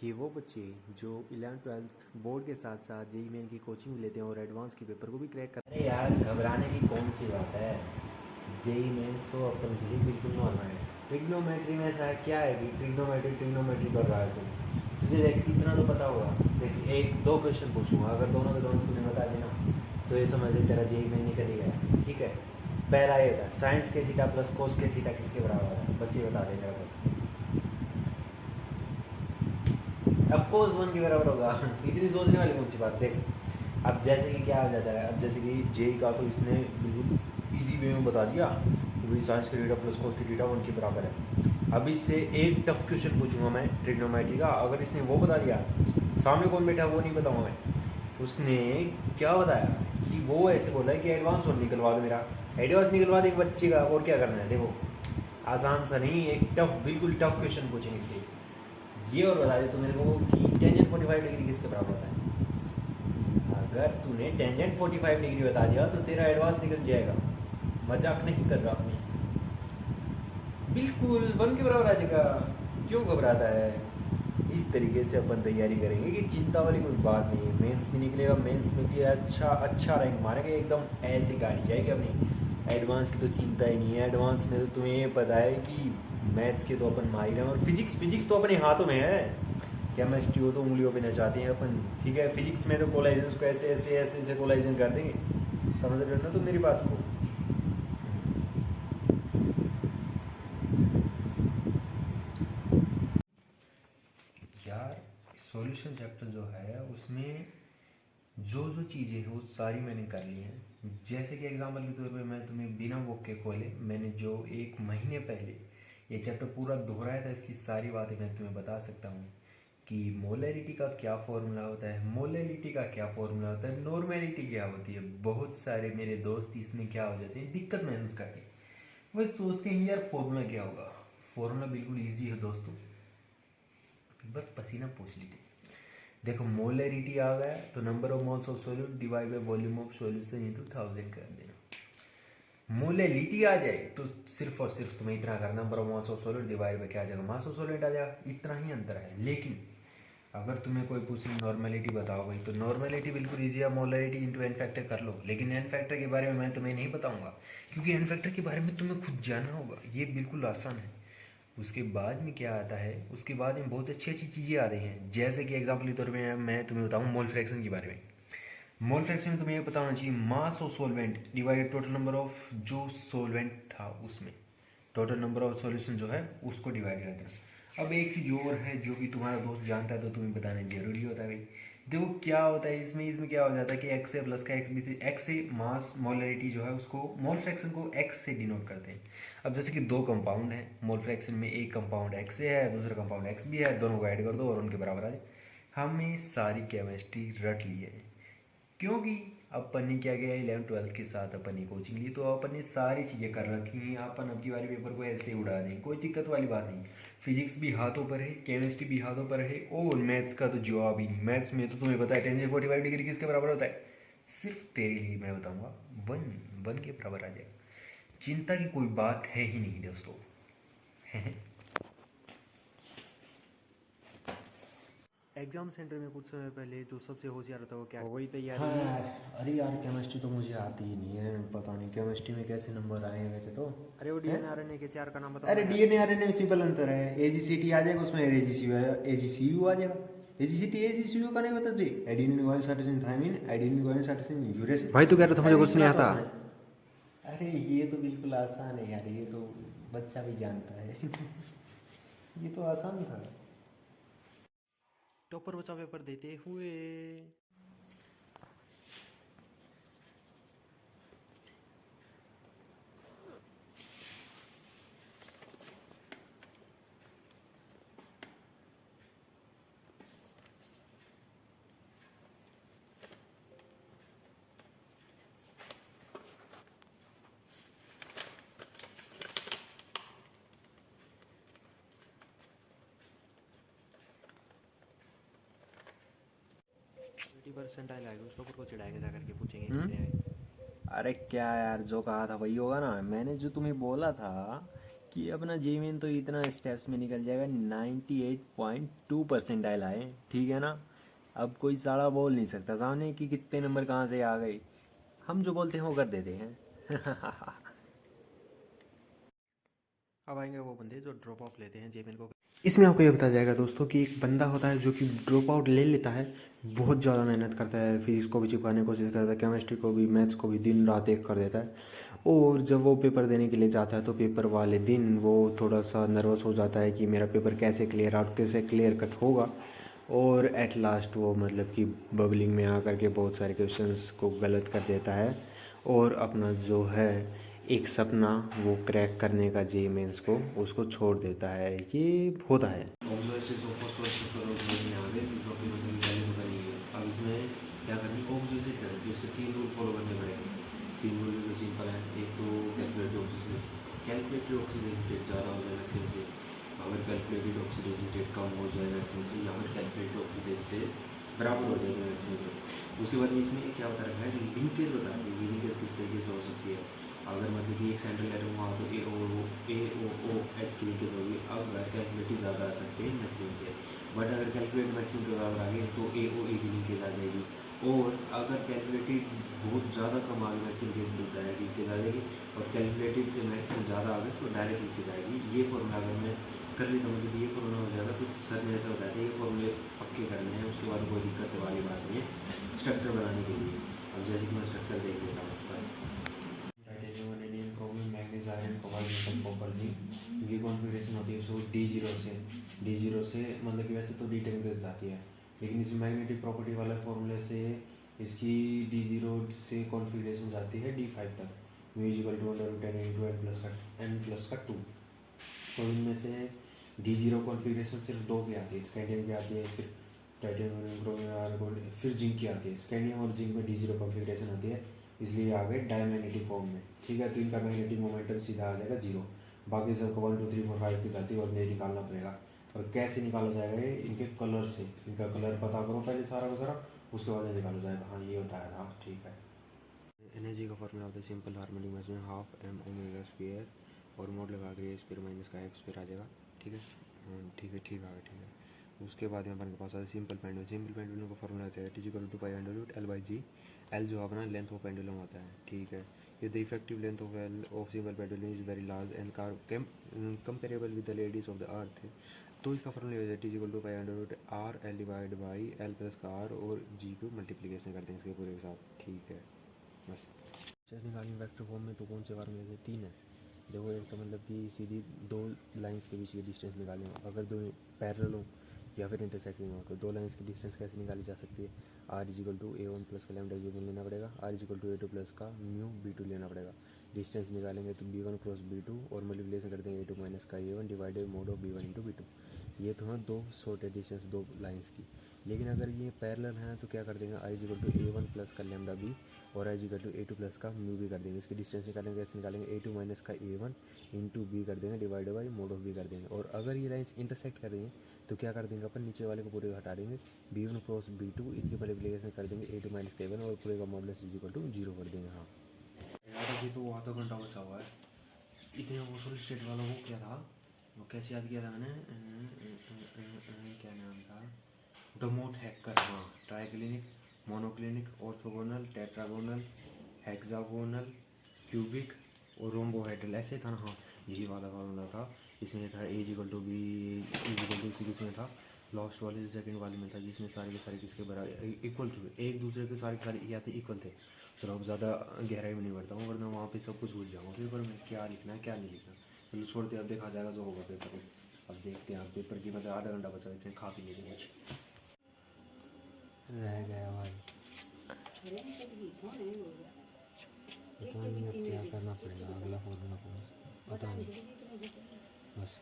ये वो बच्चे जो 11th-12th बोर्ड के साथ साथ जेईई मेन की कोचिंग भी लेते हैं और एडवांस के पेपर को भी क्रैक करते हैं। अरे यार घबराने की कौन सी बात है। जेई मेंस तो अपन के लिए बिल्कुल नॉर्मल है। ट्रिग्नोमेट्री में ऐसा क्या है कि ट्रिग्नोमेट्री कर रहा है तुझे देख इतना तो पता होगा। देख एक दो क्वेश्चन पूछूंगा, अगर दोनों के दोनों तूने बता दिया ना तो ये समझ ले तेरा जेई मेन निकल ही गया। ठीक है, पहला ये था साइंस के थीटा प्लस कोस के थीटा किसके बराबर है, बस ये बता दे मेरे को। ऑफकोर्स 1 के बराबर होगा। इतनी सोचने वाली कौन सी बात। देख अब जैसे कि क्या हो जाता है, अब जैसे कि जेई का तो इसने बिल्कुल इजी वे में बता दिया कि भाई साइंस का थीटा प्लस कोस का थीटा 1 के बराबर है। अब इससे एक टफ क्वेश्चन पूछूंगा मैं ट्रिग्नोमेट्री का, अगर इसने वो बता दिया, सामने कौन बैठा वो नहीं बताऊंगा मैं, उसने क्या बताया कि वो ऐसे बोला है कि एडवांस और निकलवा दो मेरा, एडवांस निकलवा दे बच्चे का, और क्या करना है। देखो आसान सा नहीं, एक टफ बिल्कुल टफ क्वेश्चन पूछेंगे इससे। ये और बता दे तो मेरे को कि टेंजेंट 45 डिग्री किसके बराबर होता है। अगर तूने टेंजेंट 45 डिग्री बता दिया तो तेरा एडवांस निकल जाएगा, मजाक नहीं कर रहा मैं, बिल्कुल 1 के बराबर आ जाएगा। क्यों घबराता है। इस तरीके से अपन तैयारी करेंगे कि चिंता वाली कोई बात नहीं है। मेंस भी निकलेगा, मेंस में भी अच्छा रैंक मारेंगे, एकदम ऐसी गाड़ी जाएगी अपनी। एडवांस की तो चिंता ही नहीं है। एडवांस में तो तुम्हें ये पता है कि मैथ्स के तो अपन मार ही रहे हैं, और फिजिक्स तो अपने हाथों में है। केमिस्ट्री हो तो उंगलियों पे नचाते हैं अपन। ठीक है, फिजिक्स में तो कोलाइजन को ऐसे कोलाइजन कर देंगे। समझ रहे हो ना तुम मेरी बात को। यार सॉल्यूशन चैप्टर जो है उसमें जो जो चीज़ें हैं वो सारी मैंने कर ली हैं। जैसे कि एग्जांपल के तौर पे मैं तुम्हें बिना बुक के खोले मैंने जो 1 महीने पहले ये चैप्टर पूरा दोहराया था, इसकी सारी बातें मैं तुम्हें बता सकता हूँ कि मोलैरिटी का क्या फॉर्मूला होता है, मोलैरिटी का क्या फॉर्मूला होता है, नॉर्मेलिटी क्या होती है। बहुत सारे मेरे दोस्त इसमें क्या हो जाते हैं, दिक्कत महसूस करते हैं। वो सोचते हैं यार फॉर्मूला क्या होगा। फॉर्मूला बिल्कुल ईजी है दोस्तों, बस पसीना पूछ लीजिए। देखो मोलैरिटी आ गया तो number of moles of solute divide by volume of solution into 1000 कर देना। मोलैरिटी आ जाए तो सिर्फ और सिर्फ तुम्हें इतना करना, number of moles of solute divide by क्या आ जाएगा, मास ऑफ सॉल्यूट आ जाएगा। इतना ही अंतर है। लेकिन अगर तुम्हें कोई पूछे नॉर्मेलिटी बताओ भाई, तो नॉर्मेलिटी बिल्कुल ईजी है, मोलैरिटी इंटू एन फैक्टर कर लो। लेकिन एन फैक्टर के बारे में मैं तुम्हें नहीं बताऊंगा, क्योंकि एन फैक्टर के बारे में तुम्हें खुद जानना होगा। ये बिल्कुल आसान है। उसके बाद में क्या आता है, उसके बाद में बहुत अच्छी अच्छी चीज़ें आ रही हैं। जैसे कि एग्जाम्पल के तौर पे मैं तुम्हें बताऊँ मोल फ्रैक्शन के बारे में। मोल फ्रैक्शन में तुम्हें ये पता होना चाहिए mass of solvent divided total number of जो सोलवेंट था उसमें टोटल नंबर ऑफ सॉल्यूशन जो है उसको डिवाइड कर देना। अब एक चीज़ और है जो कि तुम्हारा दोस्त जानता है तो तुम्हें बताना जरूरी होता है भाई। देखो क्या होता है इसमें क्या हो जाता है कि एक्स ए प्लस का एक्स बी से एक्स से मास मोलरिटी जो है उसको मोल फ्रैक्शन को एक्स से डिनोट करते हैं। अब जैसे कि दो कंपाउंड है मोल फ्रैक्शन में, एक कंपाउंड एक्स से है दूसरा कंपाउंड एक्स भी है, दोनों को ऐड कर दो और उनके बराबर आ जाए। हमने सारी केमिस्ट्री रट ली है, क्योंकि अपन ने क्या किया 11th-12th के साथ अपन ने कोचिंग ली, तो अपन ने सारी चीज़ें कर रखी हैं। अपन अब की बारी पेपर को ऐसे ही उड़ा दें, कोई दिक्कत वाली बात नहीं। फिजिक्स भी हाथों पर है, केमिस्ट्री भी हाथों पर है, और मैथ्स का तो जवाब ही नहीं। मैथ्स में तो तुम्हें पता है टेंजेंट 45 डिग्री किसके बराबर होता है। सिर्फ तेरे लिए मैं बताऊँगा 1 के बराबर आ जाएगा। चिंता की कोई बात है ही नहीं दोस्तों। एग्जाम सेंटर में कुछ समय पहले जो सबसे होशियार होता है वो क्या वही तैयारी। हाँ यार, अरे यार केमिस्ट्री तो मुझे आती ही नहीं है, पता नहीं केमिस्ट्री में कैसे नंबर आए मेरे तो। अरे वो हैं? डीएनए आरएनए के 4 का नाम बताओ अरे ना यार। डीएनए आरएनए में सिंपल अंतर है, एजीसीटी आ जाएगा उसमें, एजीसीयू आ जाएगा। एजीसीटी एजीसीयू का नहीं बता तुझे, adenine guanine cytosine thymine, adenine guanine cytosine uracil. भाई तू कह रहा था मुझे अरे कुछ नहीं इतना तो आता। आसान है। अरे ये तो बिल्कुल आसान है यार, ये तो बच्चा भी जानता है। ये तो आसान था। टॉपर बचा पेपर देते हुए। एटी परसेंटाइल आएगा उस टॉपर को चिढ़ाएंगे जा करके पूछेंगे कितने आए। अरे क्या यार, जो कहा था वही होगा ना। मैंने जो तुम्हें बोला था कि अपना जे मेन तो इतना स्टेप्स में निकल जाएगा, 98.2 परसेंटाइल आए, ठीक है ना। अब कोई साला बोल नहीं सकता सामने कि कितने नंबर कहाँ से आ गए, हम जो बोलते हैं वो कर देते हैं। अब आएंगे वो बंदे जो ड्रॉप आउट लेते हैं जेमेल को। इसमें आपको ये बताया जाएगा दोस्तों कि एक बंदा होता है जो कि ड्रॉप आउट ले लेता है, बहुत ज़्यादा मेहनत करता है, फिजिक्स को भी चिपकाने की कोशिश करता है, केमिस्ट्री को भी, मैथ्स को भी, दिन रात एक कर देता है। और जब वो पेपर देने के लिए जाता है तो पेपर वाले दिन वो थोड़ा सा नर्वस हो जाता है कि मेरा पेपर कैसे क्लियर आउट, कैसे क्लियर कट होगा। और एट लास्ट वो मतलब कि बबलिंग में आकर के बहुत सारे क्वेश्चंस को गलत कर देता है और अपना जो है एक सपना वो क्रैक करने का जे मेंस को उसको छोड़ देता है। ये होता है। अब इसमें क्या करनी, ऑब्जर्वेशन करनी है, उसके 3 रूल फॉलो करने पड़ेंगे। 3 रूल भी सिंपल है। एक तो कैलकुलेटेड ऑक्सीडेशन स्टेट ज़्यादा हो जाए मैक्सिमम से, अगर कैलकुलेटेड ऑक्सीडेशन स्टेट कम हो जाए मैक्सिमम से, या फिर कैलकुलेटेड ऑक्सीडेशन स्टेट बराबर हो जाएगा मैक्सिमम से। उसके बाद में इसमें क्या बता रखा है, लिंकेज बता रखा है, लिंकेज किस तरीके से हो सकती है। अगर मतलब कि एक सेंट्रल एटम हुआ तो AOOH की लिंकेज होगी। अब कैलकुलेटिव ज़्यादा आ सकते हैं मैक्सिमम से, बट अगर कैलकुलेट मैक्सिमम के बराबर आ गए तो AOA की लिंकेज आ जाएगी। और अगर कैलकुलेटिव बहुत ज़्यादा कम आ गई मैक्सिमम की डायरेक्ट लिंकेज आ जाएगी, और कैलकुलेटिव से मैक्सिमम ज़्यादा आ गए तो डायरेक्ट लिंकेज आएगी। ये फॉर्मूला अगर मैं कर लेता हूँ, मतलब ये फॉर्मूला हो जाएगा तो सर ने ऐसा बताया था ये फॉर्मूले पक्के करने हैं, उसके बाद कोई दिक्कत वाली बात नहीं है स्ट्रक्चर बनाने के लिए। अब जैसे कि मैं स्ट्रक्चर देख लेता हूँ बस। Titanium, vanadium, chromium, manganese, iron, cobalt, निकल, कॉपर, जिंक, ये कॉन्फ़िगरेशन होती है। सो D0 से मतलब कि वैसे तो D10 तक जाती है, लेकिन इसमें मैग्नेटिक प्रॉपर्टी वाला फॉर्मूले से इसकी D0 से कॉन्फ़िगरेशन जाती है D5 तक। Musical two under 10 into n+2। तो इनमें से D0 कॉन्फ़िगरेशन सिर्फ 2 की आती है, स्कैंडियम की आती है, फिर टाइटेनियम, क्रोमियम, आर्गन, फिर जिंक की आती है। स्कैंडियम और जिंक में D0 कॉन्फ़िगरेशन आती है, इसलिए आ गए डायमैग्नेटिक फॉर्म में, ठीक है। तो इनका मैग्नेटिक मोमेंटम सीधा आ जाएगा 0। बाकी सबको 1 2 3 4 5 की जाती है और नहीं निकालना पड़ेगा। और कैसे निकाला जाएगा ये, इनके कलर से। इनका कलर पता करो पहले सारा का सारा, उसके बाद ये निकाला जाएगा। हाँ ये होता है, हाँ ठीक है। एनर्जी का फॉर्मूला होता है सिंपल हार्मोनिक मैथ्स में हाफ m⍵² और मोड लगा के A² माइनस का x² आ जाएगा, ठीक है। ठीक है, ठीक आ गया, ठीक है। उसके बाद में अपन के पास आता है सिंपल पेंडुलम। सिंपल पेंडुलम का फॉर्मूला होता है T=π√L/g। L जो अपना लेंथ ऑफ पेंडुलम होता है, ठीक है। ये the effective length of L of simple pendulum is very large and comparable with the radius of the earth. तो इसका फॉर्मूला हो जाए T=π√R/L/r और g को मल्टीप्लिकेशन करते हैं इसके पूरे के साथ, ठीक है। बस निकालेंगे वेक्टर फॉर्म में तो कौन से फार्मूले से 3 है। देखो एक तो मतलब कि सीधी 2 लाइंस के बीच की डिस्टेंस निकालें, अगर 2 पैरेलल हो या फिर इंटरसेक्टिंग हो तो 2 लाइंस की डिस्टेंस कैसे निकाली जा सकती है। R=A1 प्लस का लैम्डा U1 लेना पड़ेगा, R=A2 प्लस का म्यू B2 लेना पड़ेगा। डिस्टेंस निकालेंगे तो B1 क्रॉस B2 और मल्टीप्लिकेशन कर देंगे A2 माइनस का A1 divided mode of B1 into B2। ये तो हैं 2 शॉर्टेड डिस्टेंस 2 लाइंस की। लेकिन अगर ये पैरेलल हैं तो क्या कर देंगे, I=A1 प्लस का लैम्डा B और I=A2 प्लस का म्यू भी कर देंगे। इसकी डिस्टेंस निकालेंगे, कैसे निकालेंगे, A2 माइनस का A1 इंटू B कर देंगे divided by mode of B कर देंगे। और अगर ये लाइन्स इंटरसेक्ट कर रही हैं तो क्या कर देंगे अपन, नीचे वाले को पूरे हटा देंगे, B1 क्रॉस B2 इनकी मल्टीप्लिकेशन कर देंगे A2 माइनस का A1 और पूरे का मॉडुलस =0 कर देंगे। हाँ यार अभी तो आधा घंटा बचा हुआ है। इतने वो सॉलिड स्टेट वाला वो क्या था, वो कैसे याद किया था मैंने, क्या नाम था, डोमोट हैकर। हाँ, triclinic, monoclinic, orthogonal, tetragonal, hexagonal, cubic और रोम्बोहेड्रल, ऐसे था ना। हाँ यही वाला फार्मूला था। इसमें था A=B=C, किसमें था, लास्ट वाले सेकंड वाले में था, जिसमें सारे के सारे किसके बराबर इक्वल थे, एक दूसरे के सारे के सारे या थे इक्वल थे। चलो अब ज़्यादा गहराई में नहीं बढ़ता हूँ वरना वहाँ पे सब कुछ भूल जाऊँगा पेपर में क्या लिखना है क्या नहीं लिखना। चलो छोड़ते, अब देखा जाएगा जो होगा पेपर में। अब देखते हैं, अब पेपर की मतलब आधा घंटा बचा, इतने खा पी लेते कुछ रह गया भाई। पता नहीं अब क्या करना पड़ेगा, अगला फॉर्मूला पता नहीं बस।